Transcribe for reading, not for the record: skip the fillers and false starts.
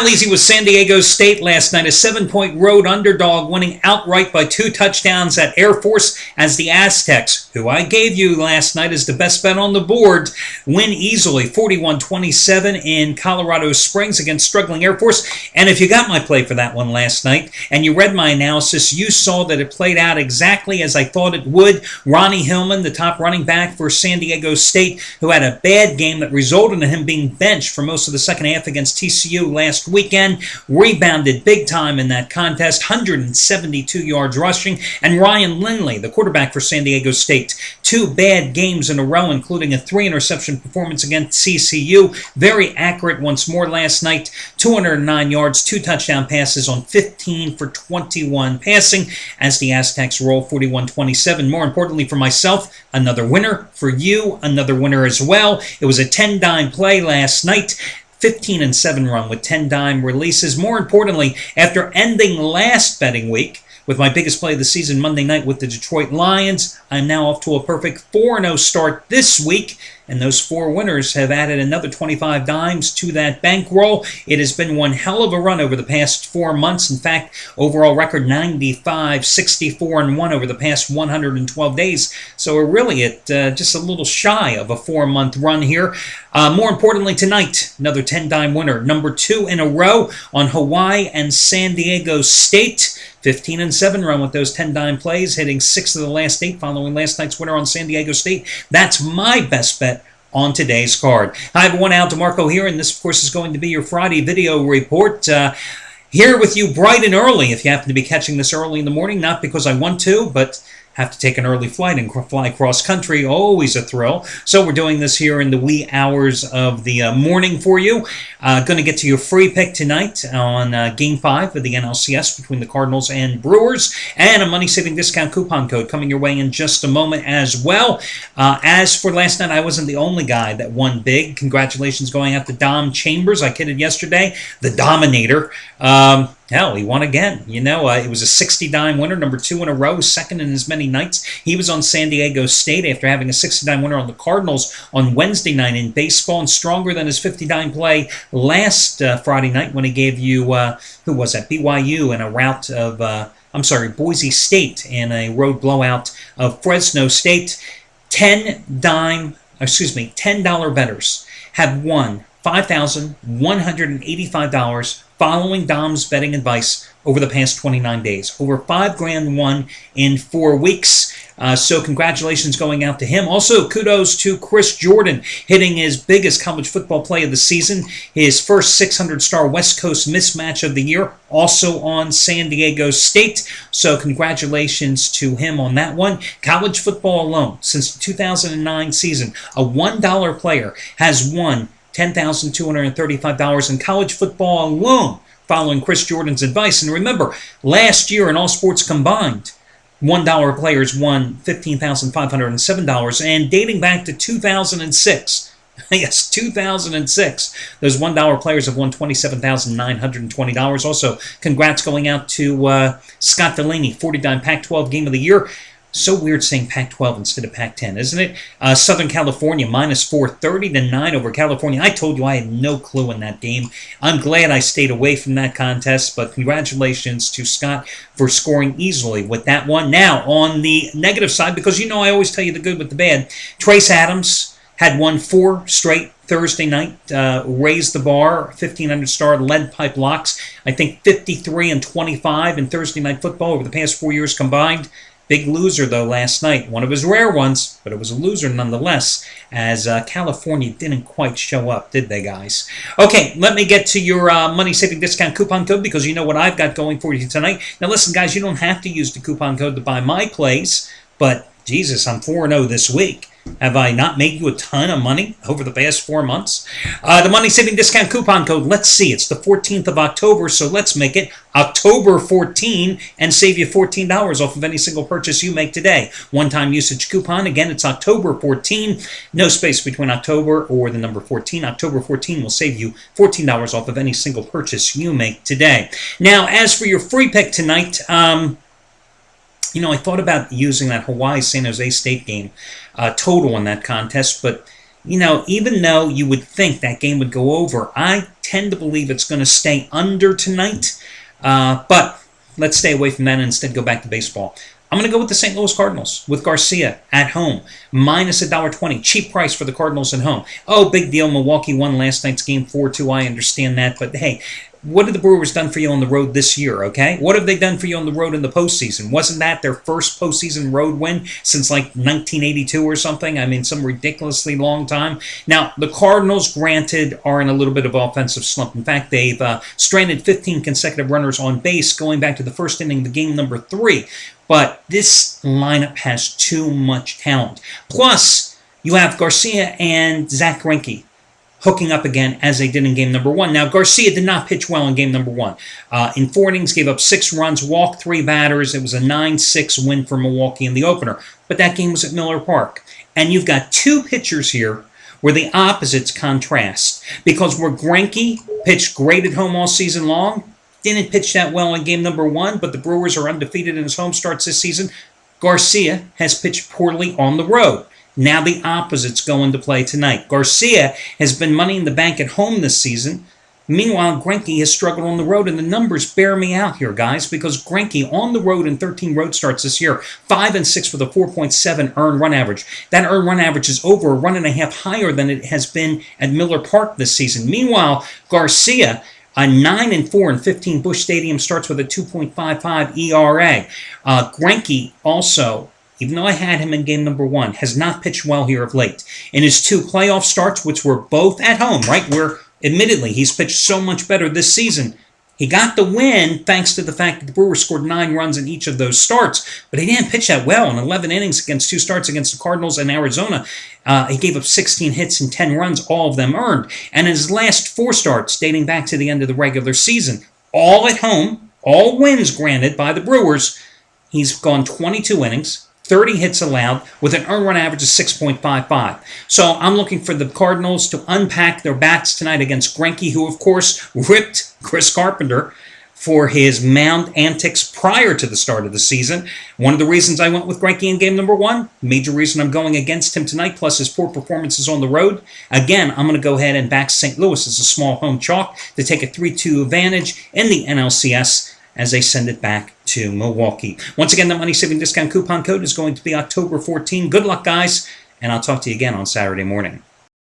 How easy was San Diego State last night? A 7-point road underdog winning outright by 2 touchdowns at Air Force as the Aztecs, who I gave you last night as the best bet on the board, win easily 41-27 in Colorado Springs against struggling Air Force. And if you got my play for that one last night and you read my analysis, you saw that it played out exactly as I thought it would. Ronnie Hillman, the top running back for San Diego State, who had a bad game that resulted in him being benched for most of the second half against TCU last weekend, rebounded big time in that contest, 172 yards rushing. And Ryan Lindley, the quarterback for San Diego State, 2 bad games in a row, including a 3-interception performance against CCU. Very accurate once more last night, 209 yards, 2 touchdown passes on 15 for 21 passing as the Aztecs roll 41-27. More importantly for myself, another winner. For you, another winner as well. It was a 10-dime play last night. 15-7 run with 10 dime releases. More importantly, after ending last betting week with my biggest play of the season Monday night with the Detroit Lions, I'm now off to a perfect 4-0 start this week, and those 4 winners have added another 25 dimes to that bankroll. It has been one hell of a run over the past 4 months. In fact, overall record 95, 64, and 1 over the past 112 days. So we're really at just a little shy of a 4-month run here. More importantly tonight, another 10-dime winner, number 2 in a row on Hawaii and San Diego State. 15-7 run with those 10-dime plays, hitting 6 of the last 8 following last night's winner on San Diego State. That's my best bet on today's card. Hi everyone, Al DeMarco here, and this of course is going to be your Friday video report. Here with you bright and early, if you happen to be catching this early in the morning, not because I want to, but have to take an early flight and fly cross country, always a thrill. So we're doing this here in the wee hours of the morning for you. Going to get to your free pick tonight on Game 5 of the NLCS between the Cardinals and Brewers, and a money-saving discount coupon code coming your way in just a moment as well. As for last night, I wasn't the only guy that won big. Congratulations going out to Dom Chambers. I kidded yesterday. The Dominator. Hell, he won again. You know, it was a 60-dime winner, number 2 in a row, second in as many nights. He was on San Diego State after having a 60-dime winner on the Cardinals on Wednesday night in baseball, and stronger than his 50-dime play last Friday night when he gave you, who was that, BYU in a rout of, Boise State in a road blowout of Fresno State. $10 bettors have won $5,185 following Dom's betting advice over the past 29 days. Over $5,000 won in 4 weeks. So congratulations going out to him. Also, kudos to Chris Jordan hitting his biggest college football play of the season. His first 600-star West Coast mismatch of the year, also on San Diego State. So congratulations to him on that one. College football alone, since the 2009 season, a $1 player has won $10,235 in college football alone following Chris Jordan's advice. And remember, last year in all sports combined, $1 players won $15,507, and dating back to 2006, yes, 2006, those $1 players have won $27,920. Also, congrats going out to Scott Delaney, 40-dime Pac-12 Game of the Year. So weird saying Pac-12 instead of Pac-10, isn't it? Southern California -4, 30-9 over California. I told you I had no clue in that game. I'm glad I stayed away from that contest, but congratulations to Scott for scoring easily with that one. Now, on the negative side, because you know I always tell you the good with the bad, Trace Adams had won 4 straight Thursday night, raised the bar, 1,500-star lead pipe locks. I think 53-25 in Thursday night football over the past 4 years combined. Big loser, though, last night. One of his rare ones, but it was a loser nonetheless, as California didn't quite show up, did they, guys? Okay, let me get to your money-saving discount coupon code, because you know what I've got going for you tonight. Now, listen, guys, you don't have to use the coupon code to buy my plays, but, Jesus, I'm 4-0 this week. Have I not made you a ton of money over the past 4 months? The money-saving discount coupon code, let's see, it's the 14th of October, so let's make it October 14 and save you $14 off of any single purchase you make today. One-time usage coupon, again, it's October 14, no space between October or the number 14. October 14 will save you $14 off of any single purchase you make today. Now, as for your free pick tonight, you know, I thought about using that Hawaii-San Jose State game total in that contest, but, you know, even though you would think that game would go over, I tend to believe it's going to stay under tonight. But let's stay away from that and instead go back to baseball. I'm going to go with the St. Louis Cardinals with Garcia at home, minus $1.20. Cheap price for the Cardinals at home. Oh, big deal. Milwaukee won last night's game 4-2. I understand that. But hey, what have the Brewers done for you on the road this year, okay? What have they done for you on the road in the postseason? Wasn't that their first postseason road win since like 1982 or something? I mean, some ridiculously long time. Now, the Cardinals, granted, are in a little bit of offensive slump. In fact, they've stranded 15 consecutive runners on base going back to the first inning of the game number 3. But this lineup has too much talent. Plus, you have Garcia and Zach Greinke hooking up again as they did in game number 1. Now, Garcia did not pitch well in game number 1. In 4 innings, gave up 6 runs, walked 3 batters. It was a 9-6 win for Milwaukee in the opener. But that game was at Miller Park. And you've got 2 pitchers here where the opposites contrast. Because where Greinke pitched great at home all season long, didn't pitch that well in game number 1, but the Brewers are undefeated in his home starts this season, Garcia has pitched poorly on the road. Now the opposites go into play tonight. Garcia has been money in the bank at home this season. Meanwhile, Greinke has struggled on the road, and the numbers bear me out here, guys, because Greinke on the road in 13 road starts this year, 5-6 with a 4.7 earned run average. That earned run average is over a run and a half higher than it has been at Miller Park this season. Meanwhile, Garcia, a 9-4 in 15 Busch Stadium starts with a 2.55 ERA. Greinke also, even though I had him in game number 1, has not pitched well here of late. In his 2 playoff starts, which were both at home, right, where admittedly he's pitched so much better this season, he got the win thanks to the fact that the Brewers scored 9 runs in each of those starts, but he didn't pitch that well in 11 innings against 2 starts against the Cardinals and Arizona. He gave up 16 hits and 10 runs, all of them earned. And his last 4 starts, dating back to the end of the regular season, all at home, all wins granted by the Brewers, he's gone 22 innings, 30 hits allowed, with an earned run average of 6.55. So I'm looking for the Cardinals to unpack their bats tonight against Greinke, who, of course, ripped Chris Carpenter for his mound antics prior to the start of the season. One of the reasons I went with Greinke in game number 1, major reason I'm going against him tonight, plus his poor performances on the road. Again, I'm going to go ahead and back St. Louis as a small home chalk to take a 3-2 advantage in the NLCS as they send it back to Milwaukee. Once again, the money-saving discount coupon code is going to be October 14. Good luck, guys, and I'll talk to you again on Saturday morning.